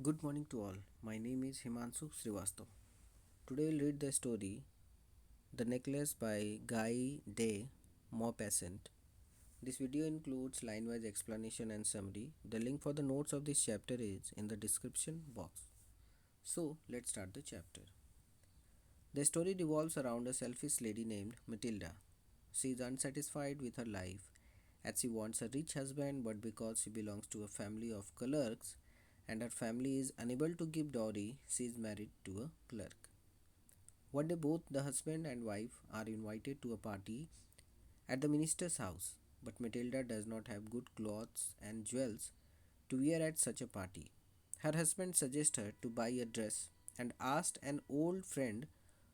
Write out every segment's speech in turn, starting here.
Good morning to all. My name is Himanshu Srivastav. Today we'll read the story The Necklace by Guy de Maupassant. This video includes line-wise explanation and summary. The link for the notes of this chapter is in the description box. So let's start the chapter. The story revolves around a selfish lady named Matilda. She is unsatisfied with her life as she wants a rich husband, but because she belongs to a family of clerks and her family is unable to give dowry, she is married to a clerk. One day, both the husband and wife are invited to a party at the minister's house, but Matilda does not have good clothes and jewels to wear at such a party. Her husband suggests her to buy a dress and asked an old friend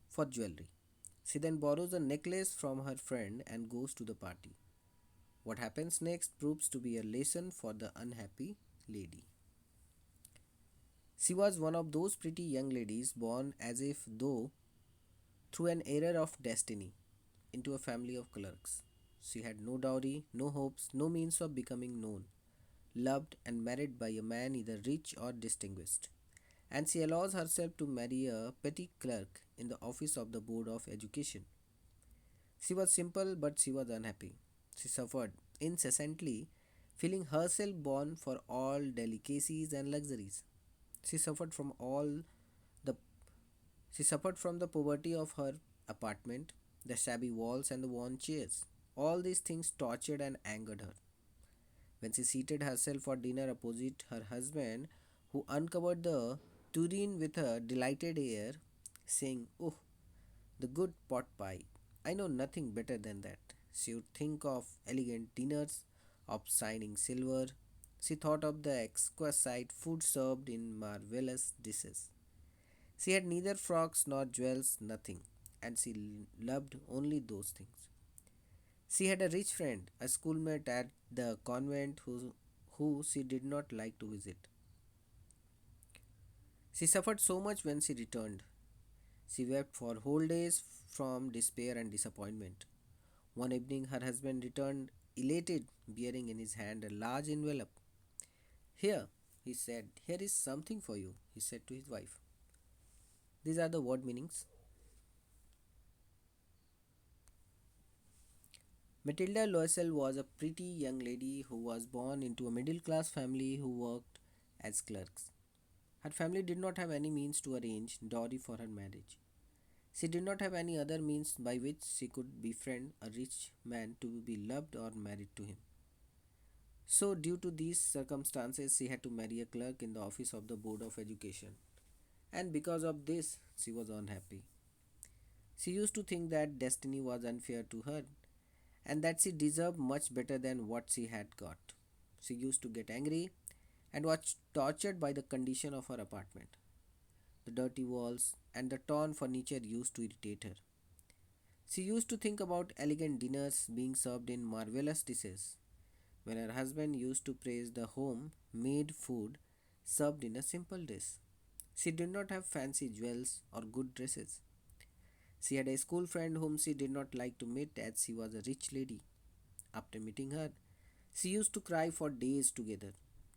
for jewelry. She then borrows a necklace from her friend and goes to the party. What happens next proves to be a lesson for the unhappy lady. She was one of those pretty young ladies born as if though through an error of destiny into a family of clerks. She had no dowry, no hopes, no means of becoming known, loved, and married by a man either rich or distinguished. And she allows herself to marry a petty clerk in the office of the Board of Education. She was simple, but she was unhappy. She suffered incessantly, feeling herself born for all delicacies and luxuries. She suffered from all the she suffered from the poverty of her apartment, the shabby walls and the worn chairs. All these things tortured and angered her. When she seated herself for dinner opposite her husband, who uncovered the tureen with a delighted air, saying, "Oh, the good pot pie. I know nothing better than that." She would think of elegant dinners, of shining silver. She thought of the exquisite food served in marvelous dishes. She had neither frocks nor jewels, nothing, and she loved only those things. She had a rich friend, a schoolmate at the convent who she did not like to visit. She suffered so much when she returned. She wept for whole days from despair and disappointment. One evening, her husband returned elated, bearing in his hand a large envelope. "Here," he said, "here is something for you," he said to his wife. These are the word meanings. Matilda Loisel was a pretty young lady who was born into a middle class family who worked as clerks. Her family did not have any means to arrange dowry for her marriage. She did not have any other means by which she could befriend a rich man to be loved or married to him. So, due to these circumstances, she had to marry a clerk in the office of the Board of Education. And because of this, she was unhappy. She used to think that destiny was unfair to her and that she deserved much better than what she had got. She used to get angry and was tortured by the condition of her apartment. The dirty walls and the torn furniture used to irritate her. She used to think about elegant dinners being served in marvelous dishes, when her husband used to praise the home made food served in a simple dish. She did not have fancy jewels or good dresses. She had a school friend whom she did not like to meet as she was a rich lady. After meeting her, she used to cry for days together,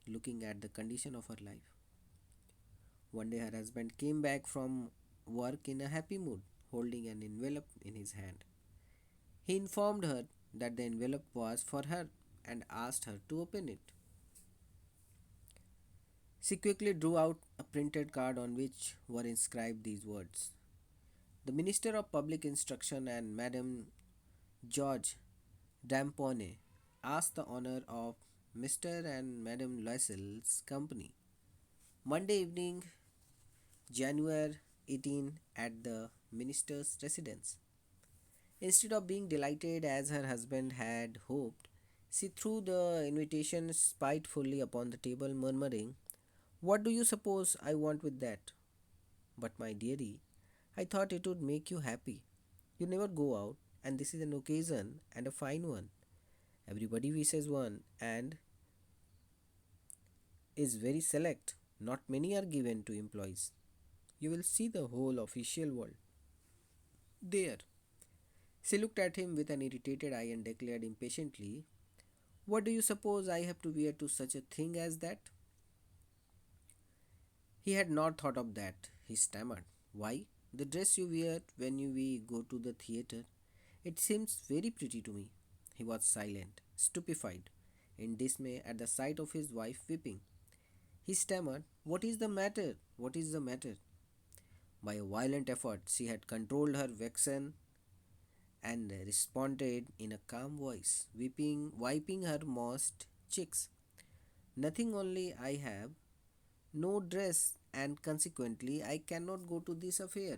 looking at the condition of her life. One day, her husband came back from work in a happy mood, holding an envelope in his hand. He informed her that the envelope was for her and asked her to open it. She quickly drew out a printed card on which were inscribed these words: "The Minister of Public Instruction and Madame George Dampone ask the honor of Mr. and Madame Loisel's company. Monday evening, January 18, at the minister's residence." Instead of being delighted as her husband had hoped, she threw the invitation spitefully upon the table, murmuring, "What do you suppose I want with that?" "But, my dearie, I thought it would make you happy. You never go out, and this is an occasion and a fine one. Everybody wishes one, and is very select. Not many are given to employees. You will see the whole official world there." She looked at him with an irritated eye and declared impatiently, "What do you suppose I have to wear to such a thing as that?" He had not thought of that. He stammered. Why? The dress you wear when we go to the theatre. It seems very pretty to me. He was silent, stupefied, in dismay at the sight of his wife weeping. He stammered, what is the matter? What is the matter? By a violent effort, she had controlled her vexen and responded in a calm voice, wiping her moist cheeks. Nothing, only I have no dress, and consequently I cannot go to this affair.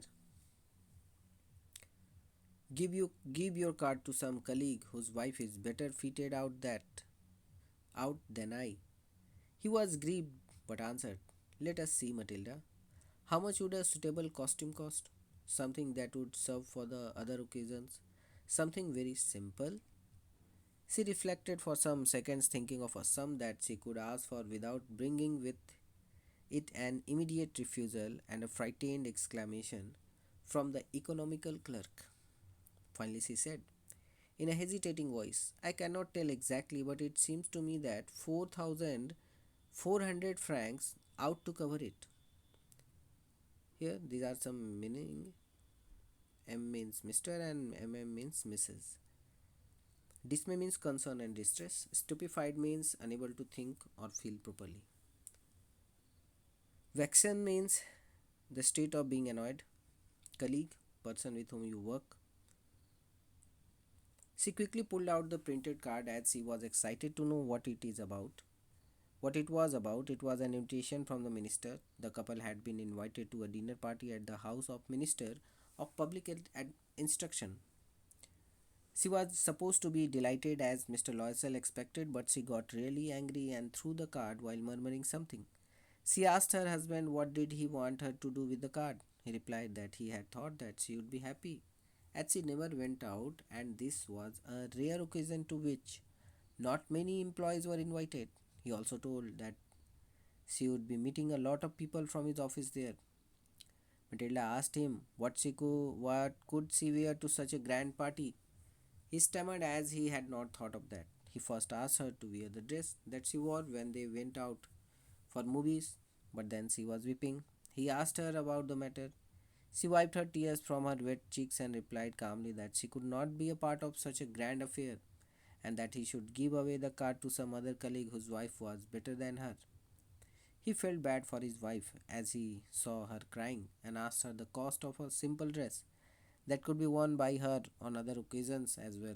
Give your card to some colleague whose wife is better fitted out than I. He was grieved but answered, let us see, Matilda. How much would a suitable costume cost? Something that would serve for the other occasions. Something very simple. She reflected for some seconds, thinking of a sum that she could ask for without bringing with it an immediate refusal and a frightened exclamation from the economical clerk. Finally, she said, in a hesitating voice, I cannot tell exactly, but it seems to me that 4,400 francs ought to cover it. Here, these are some meaning. M means Mr. and MM means Mrs. Dismay means concern and distress. Stupefied means unable to think or feel properly. Vexen means the state of being annoyed. Colleague, person with whom you work. She quickly pulled out the printed card as she was excited to know what it is about. What it was about, it was an invitation from the minister. The couple had been invited to a dinner party at the house of Minister of Public Instruction. She was supposed to be delighted as Mr. Loisel expected, but she got really angry and threw the card while murmuring something. She asked her husband what did he want her to do with the card. He replied that he had thought that she would be happy, as she never went out, and this was a rare occasion to which not many employees were invited. He also told that she would be meeting a lot of people from his office there. Matilda asked him what could she wear to such a grand party. He stammered as he had not thought of that. He first asked her to wear the dress that she wore when they went out for movies, but then she was weeping. He asked her about the matter. She wiped her tears from her wet cheeks and replied calmly that she could not be a part of such a grand affair and that he should give away the card to some other colleague whose wife was better than her. He felt bad for his wife as he saw her crying and asked her the cost of a simple dress that could be worn by her on other occasions as well.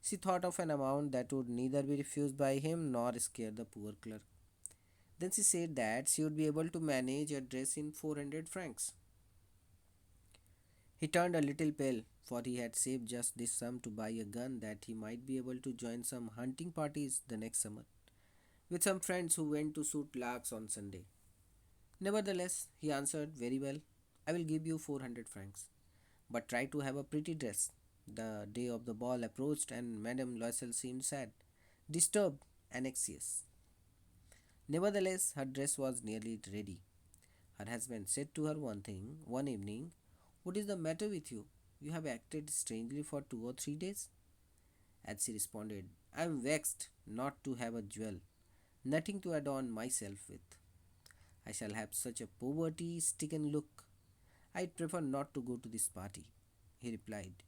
She thought of an amount that would neither be refused by him nor scare the poor clerk. Then she said that she would be able to manage a dress in 400 francs. He turned a little pale, for he had saved just this sum to buy a gun that he might be able to join some hunting parties the next summer, with some friends who went to shoot larks on Sunday. Nevertheless, he answered, very well, I will give you 400 francs, but try to have a pretty dress. The day of the ball approached, and Madame Loisel seemed sad, disturbed, and anxious. Nevertheless, her dress was nearly ready. Her husband said to her one evening, what is the matter with you? You have acted strangely for 2 or 3 days. As she responded, I am vexed not to have a jewel, nothing to adorn myself with. I shall have such a poverty stricken look. I'd prefer not to go to this party. He replied,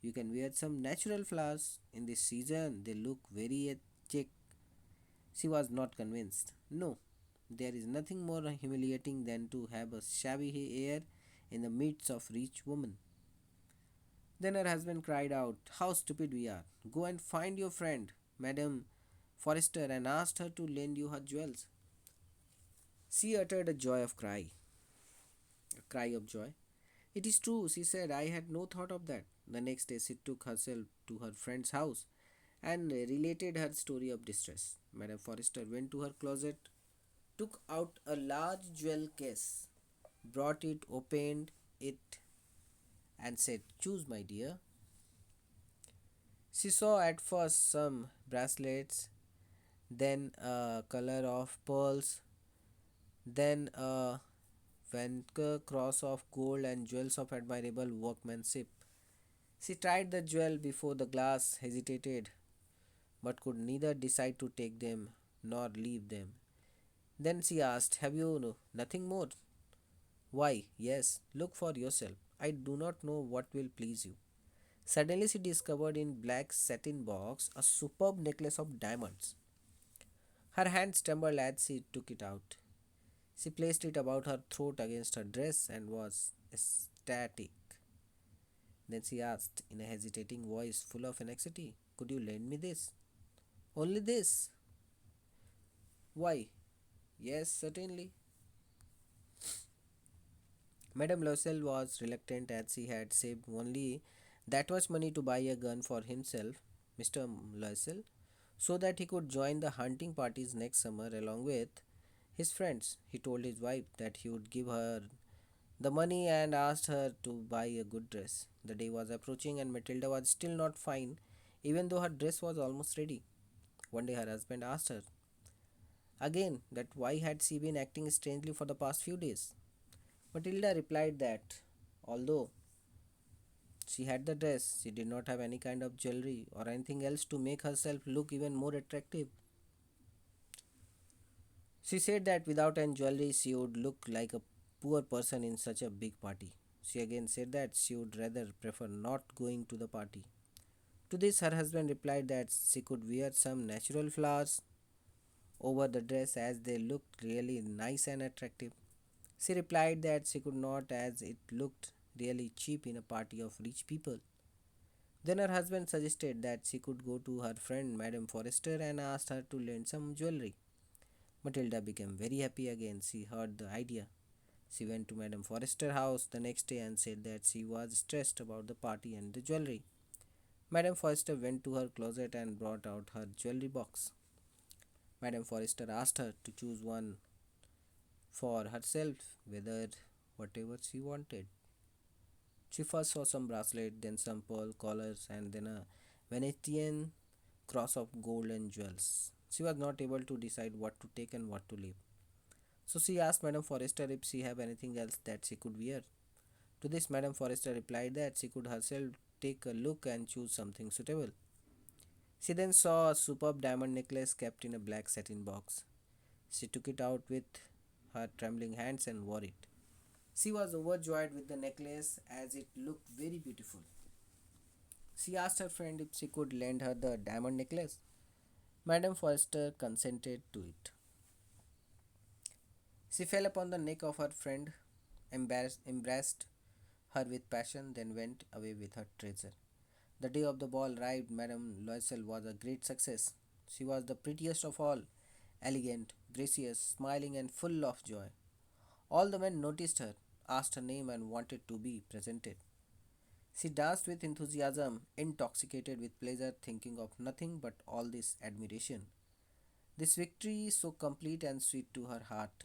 you can wear some natural flowers. In this season, they look very chic. She was not convinced. No, there is nothing more humiliating than to have a shabby air in the midst of rich women. Then her husband cried out, how stupid we are! Go and find your friend, Madame Forrester, and ask her to lend you her jewels. She uttered a cry of joy. It is true, she said, I had no thought of that. The next day she took herself to her friend's house and related her story of distress. Madame Forrester went to her closet, took out a large jewel case, brought it, opened it, and said, choose, my dear. She saw at first some bracelets, then a color of pearls, then a Vanker cross of gold and jewels of admirable workmanship. She tried the jewel before the glass, hesitated, but could neither decide to take them nor leave them. Then she asked, have you nothing more? Why, yes, look for yourself. I do not know what will please you. Suddenly she discovered in black satin box a superb necklace of diamonds. Her hands trembled as she took it out. She placed it about her throat against her dress and was ecstatic. Then she asked in a hesitating voice full of anxiety, could you lend me this? Only this? Why? Yes, certainly. Madame Loisel was reluctant as he had saved only that much money to buy a gun for himself, Mr. Loisel, so that he could join the hunting parties next summer along with his friends. He told his wife that he would give her the money and asked her to buy a good dress. The day was approaching and Matilda was still not fine, even though her dress was almost ready. One day her husband asked her again that why had she been acting strangely for the past few days. Matilda replied that although she had the dress, she did not have any kind of jewelry or anything else to make herself look even more attractive. She said that without any jewelry, she would look like a poor person in such a big party. She again said that she would rather prefer not going to the party. To this, her husband replied that she could wear some natural flowers over the dress as they looked really nice and attractive. She replied that she could not as it looked really cheap in a party of rich people. Then her husband suggested that she could go to her friend Madame Forrester and asked her to lend some jewelry. Matilda became very happy again. She heard the idea. She went to Madame Forrester's house the next day and said that she was stressed about the party and the jewelry. Madame Forrester went to her closet and brought out her jewelry box. Madame Forrester asked her to choose one for herself, whether whatever she wanted. She first saw some bracelet, then some pearl collars, and then a Venetian cross of gold and jewels. She was not able to decide what to take and what to leave. So she asked Madame Forrester if she have anything else that she could wear. To this, Madame Forrester replied that she could herself take a look and choose something suitable. She then saw a superb diamond necklace kept in a black satin box. She took it out with her trembling hands and wore it. She was overjoyed with the necklace as it looked very beautiful. She asked her friend if she could lend her the diamond necklace. Madame Forrester consented to it. She fell upon the neck of her friend, embraced her with passion, then went away with her treasure. The day of the ball arrived. Madame Loisel was a great success. She was the prettiest of all, elegant, gracious, smiling, and full of joy. All the men noticed her, asked her name, and wanted to be presented. She danced with enthusiasm, intoxicated with pleasure, thinking of nothing but all this admiration. This victory so complete and sweet to her heart.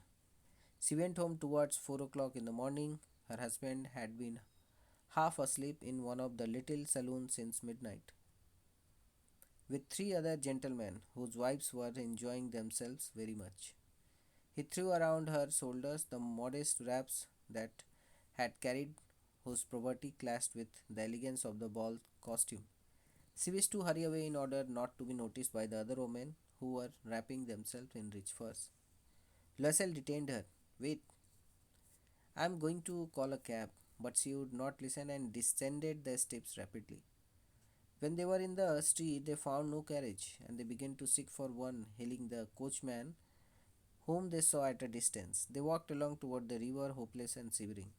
She went home towards 4 o'clock in the morning. Her husband had been half asleep in one of the little saloons since midnight, with three other gentlemen whose wives were enjoying themselves very much. He threw around her shoulders the modest wraps that had carried whose poverty clashed with the elegance of the ball costume. She wished to hurry away in order not to be noticed by the other women who were wrapping themselves in rich furs. Loisel detained her. Wait, I am going to call a cab. But she would not listen and descended the steps rapidly. When they were in the street, they found no carriage, and they began to seek for one, hailing the coachman whom they saw at a distance. They walked along toward the river, hopeless and shivering.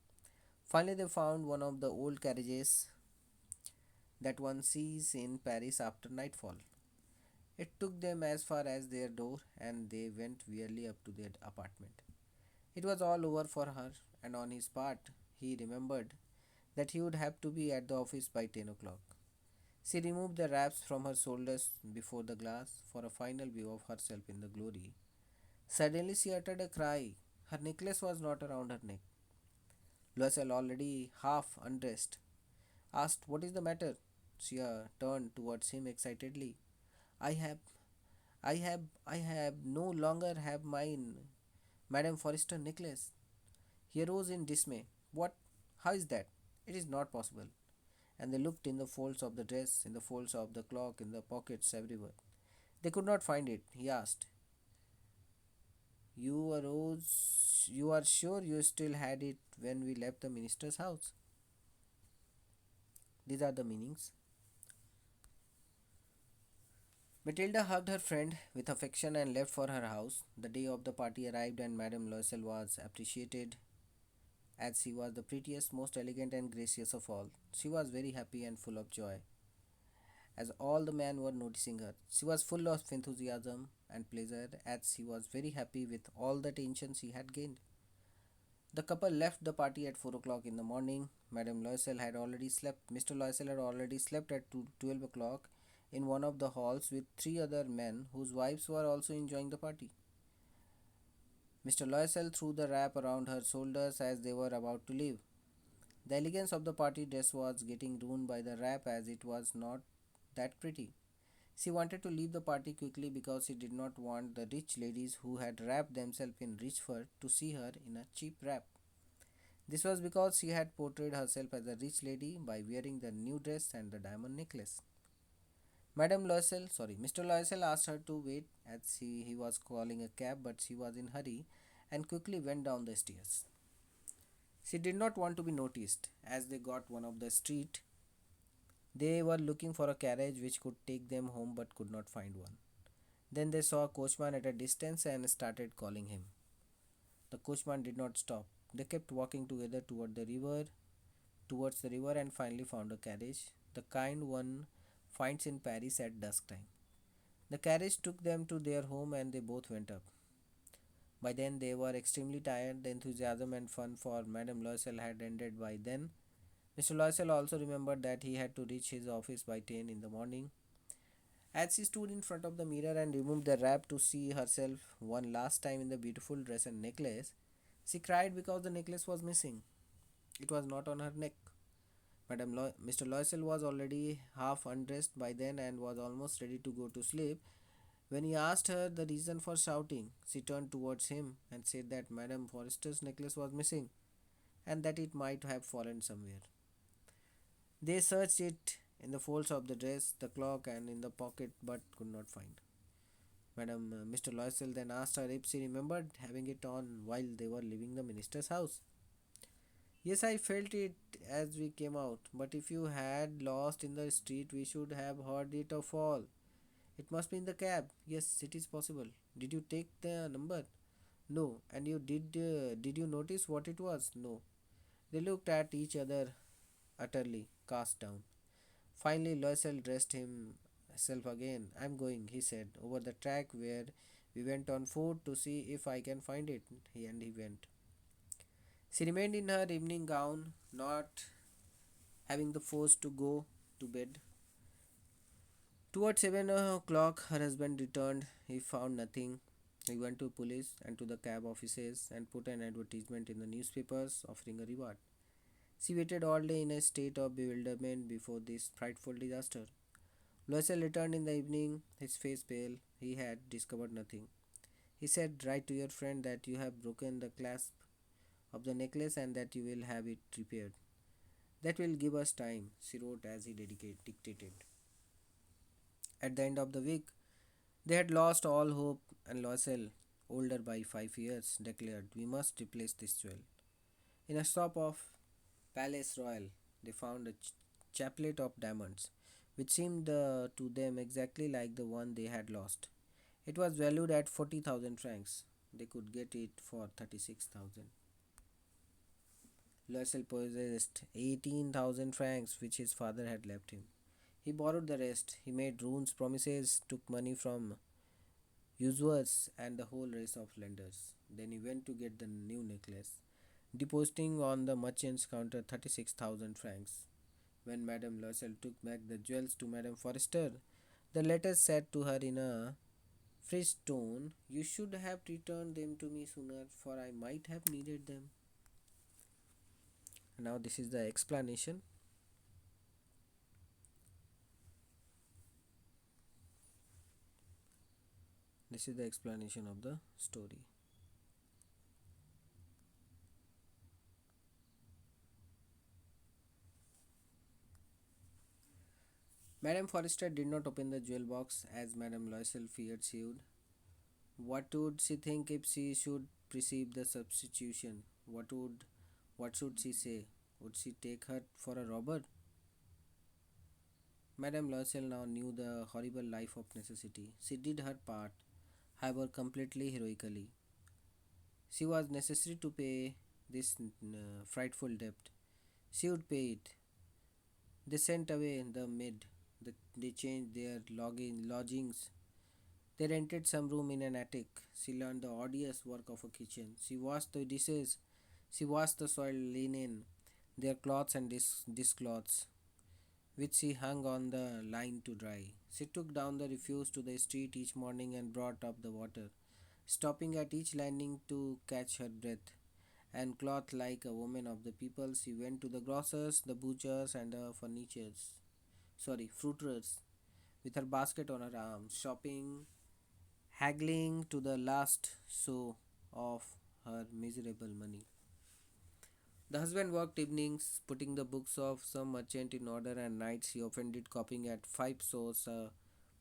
Finally, they found one of the old carriages that one sees in Paris after nightfall. It took them as far as their door, and they went wearily up to their apartment. It was all over for her, and on his part, he remembered that he would have to be at the office by 10 o'clock. She removed the wraps from her shoulders before the glass for a final view of herself in the glory. Suddenly, she uttered a cry. Her necklace was not around her neck. Loisel, already half undressed, asked, what is the matter? She turned towards him excitedly. I have, I have no longer have mine, Madame Forrester necklace. He rose in dismay. What? How is that? It is not possible. And they looked in the folds of the dress, in the folds of the cloak, in the pockets, everywhere. They could not find it. He asked, You are sure you still had it when we left the minister's house? These are the meanings. Matilda hugged her friend with affection and left for her house. The day of the party arrived, and Madame Loisel was appreciated as she was the prettiest, most elegant, and gracious of all. She was very happy and full of joy, as all the men were noticing her. She was full of enthusiasm and pleasure, as she was very happy with all the attention she had gained. The couple left the party at 4 o'clock in the morning. Madame Loisel had already slept. Mr. Loisel had already slept at 12 o'clock in one of the halls with three other men whose wives were also enjoying the party. Mr. Loisel threw the wrap around her shoulders as they were about to leave. The elegance of the party dress was getting ruined by the wrap as it was not that pretty. She wanted to leave the party quickly because she did not want the rich ladies who had wrapped themselves in rich fur to see her in a cheap wrap. This was because she had portrayed herself as a rich lady by wearing the new dress and the diamond necklace. Mr. Loisel asked her to wait as he was calling a cab, but she was in a hurry and quickly went down the stairs. She did not want to be noticed. As they got one of the street, they were looking for a carriage which could take them home but could not find one. Then they saw a coachman at a distance and started calling him. The coachman did not stop. They kept walking together towards the river and finally found a carriage, the kind one finds in Paris at dusk time. The carriage took them to their home and they both went up. By then they were extremely tired. The enthusiasm and fun for Madame Loisel had ended by then. Mr. Loisel also remembered that he had to reach his office by 10 in the morning. As she stood in front of the mirror and removed the wrap to see herself one last time in the beautiful dress and necklace, she cried because the necklace was missing. It was not on her neck. Mr. Loisel was already half undressed by then and was almost ready to go to sleep. When he asked her the reason for shouting, she turned towards him and said that Madame Forrester's necklace was missing and that it might have fallen somewhere. They searched it in the folds of the dress, the cloak, and in the pocket but could not find. Mr. Loisel then asked her if she remembered having it on while they were leaving the minister's house. Yes, I felt it as we came out, but if you had lost in the street, we should have heard it fall. It must be in the cab. Yes, it is possible. Did you take the number? No. And you did you notice what it was? No. They looked at each other utterly cast down. Finally, Loisel dressed himself again. I'm going, he said, over the track where we went on foot to see if I can find it. He went. She remained in her evening gown, not having the force to go to bed. Towards 7 o'clock, her husband returned. He found nothing. He went to police and to the cab offices and put an advertisement in the newspapers offering a reward. She waited all day in a state of bewilderment before this frightful disaster. Loisel returned in the evening, his face pale. He had discovered nothing. He said, write to your friend that you have broken the clasp of the necklace and that you will have it repaired. That will give us time, she wrote as he dictated. At the end of the week, they had lost all hope, and Loisel, older by 5 years, declared, we must replace this jewel. In a shop of Palace Royal, they found a chaplet of diamonds, which seemed to them exactly like the one they had lost. It was valued at 40,000 francs. They could get it for 36,000. Loisel possessed 18,000 francs which his father had left him. He borrowed the rest. He made runes promises, took money from usurers and the whole race of lenders. Then he went to get the new necklace, depositing on the merchant's counter 36,000 francs. When Madame Loisel took back the jewels to Madame Forrester, the latter said to her in a fresh tone, you should have returned them to me sooner, for I might have needed them. Now, this is the explanation. This is the explanation of the story. Madame Forrester did not open the jewel box as Madame Loisel feared she would. What would she think if she should perceive the substitution? What should she say? Would she take her for a robber? Madame Loisel now knew the horrible life of necessity. She did her part, however completely heroically. She was necessary to pay this frightful debt. She would pay it. They sent away the maid. They changed their lodgings. They rented some room in an attic. She learned the odious work of a kitchen. She washed the dishes. She washed the soiled linen, their cloths and discloths, which she hung on the line to dry. She took down the refuse to the street each morning and brought up the water, stopping at each landing to catch her breath. And clothed like a woman of the people, she went to the grocers, the butchers, and the fruiterers, with her basket on her arm, shopping, haggling to the last sou of her miserable money. The husband worked evenings, putting the books of some merchant in order, and nights he often did copying at 5 sous a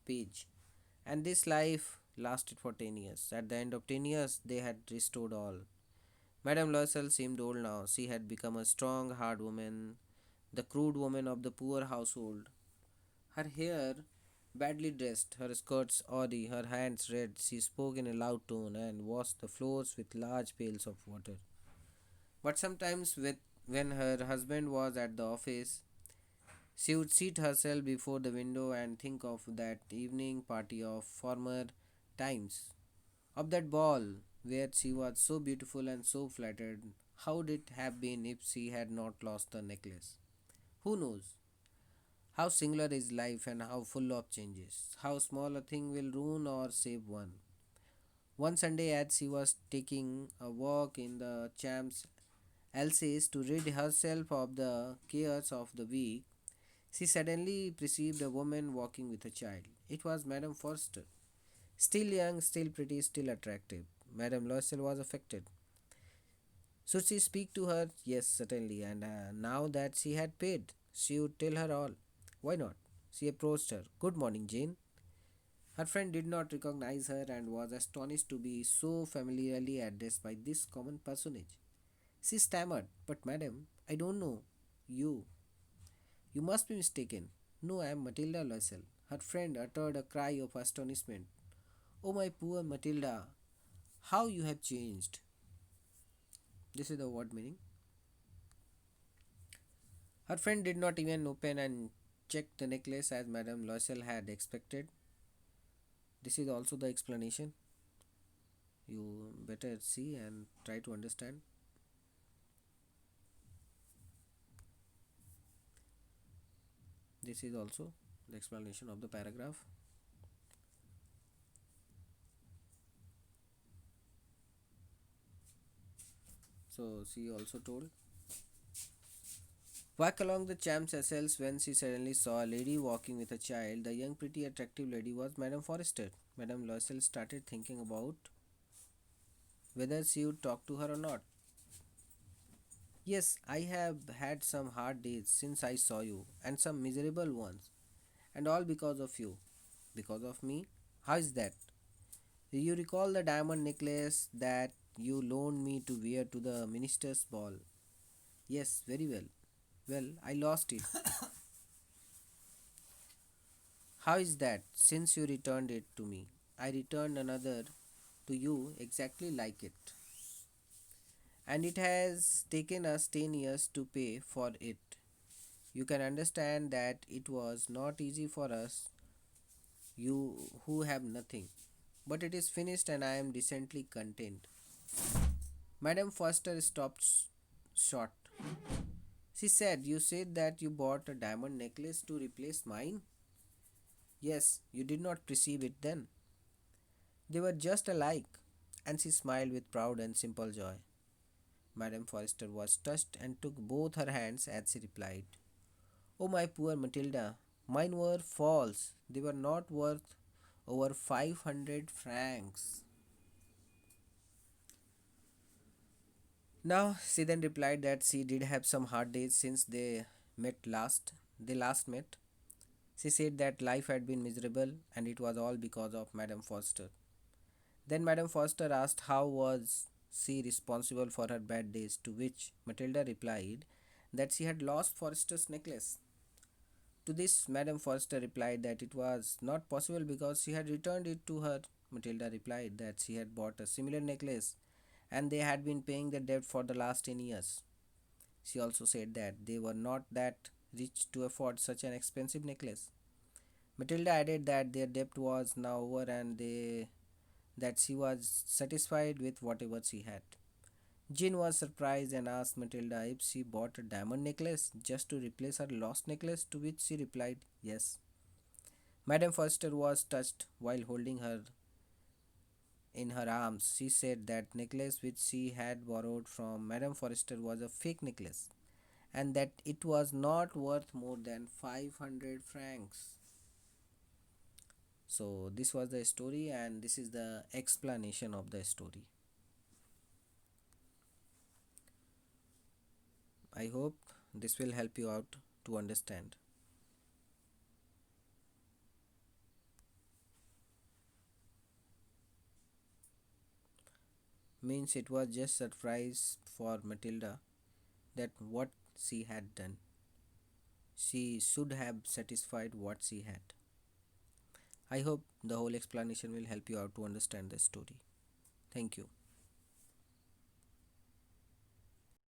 page. And this life lasted for 10 years. At the end of 10 years, they had restored all. Madame Loisel seemed old now. She had become a strong, hard woman, the crude woman of the poor household. Her hair badly dressed, her skirts oily, her hands red. She spoke in a loud tone and washed the floors with large pails of water. But sometimes, when her husband was at the office, she would seat herself before the window and think of that evening party of former times, of that ball where she was so beautiful and so flattered. How would it have been if she had not lost the necklace? Who knows? How singular is life and how full of changes. How small a thing will ruin or save one. One Sunday, as she was taking a walk in the Champs Elysees to rid herself of the cares of the week, she suddenly perceived a woman walking with a child. It was Madame Forster. Still young, still pretty, still attractive. Madame Loisel was affected. Should she speak to her? Yes, certainly. And now that she had paid, she would tell her all. Why not? She approached her. Good morning, Jane. Her friend did not recognize her and was astonished to be so familiarly addressed by this common personage. She stammered, but madam, I don't know you. You must be mistaken. No, I am Matilda Loisel. Her friend uttered a cry of astonishment. Oh, my poor Matilda, how you have changed. This is the word meaning. Her friend did not even open and check the necklace as Madame Loisel had expected. This is also the explanation. You better see and try to understand. This is also the explanation of the paragraph. So she also told, walk along the Champs Elysees when she suddenly saw a lady walking with a child. The young, pretty, attractive lady was Madame Forrester. Madame Loisel started thinking about whether she would talk to her or not. Yes, I have had some hard days since I saw you, and some miserable ones, and all because of you. Because of me? How is that? Do you recall the diamond necklace that you loaned me to wear to the minister's ball? Yes, very well. Well, I lost it. How is that? Since you returned it to me, I returned another to you exactly like it. And it has taken us 10 years to pay for it. You can understand that it was not easy for us, you who have nothing. But it is finished and I am decently content. Madame Foster stopped short. She said, you said that you bought a diamond necklace to replace mine? Yes, you did not perceive it then. They were just alike. And she smiled with proud and simple joy. Madame Forrester was touched and took both her hands as she replied, oh, my poor Matilda, mine were false. They were not worth over 500 francs. Now, she then replied that she did have some hard days since they last met. She said that life had been miserable and it was all because of Madame Foster. Then Madame Foster asked how was she responsible for her bad days, to which Matilda replied that she had lost Forrester's necklace. To this, Madame Forster replied that it was not possible because she had returned it to her. Matilda replied that she had bought a similar necklace and they had been paying the debt for the last 10 years. She also said that they were not that rich to afford such an expensive necklace. Matilda added that their debt was now over and that she was satisfied with whatever she had. Jean was surprised and asked Matilda if she bought a diamond necklace just to replace her lost necklace, to which she replied yes. Madame Foster was touched while holding her in her arms. She said that necklace which she had borrowed from Madame Forrester was a fake necklace and that it was not worth more than 500 francs. So, this was the story, and this is the explanation of the story. I hope this will help you out to understand. Means it was just surprise for Matilda that what she had done. She should have satisfied what she had. I hope the whole explanation will help you out to understand the story. Thank you.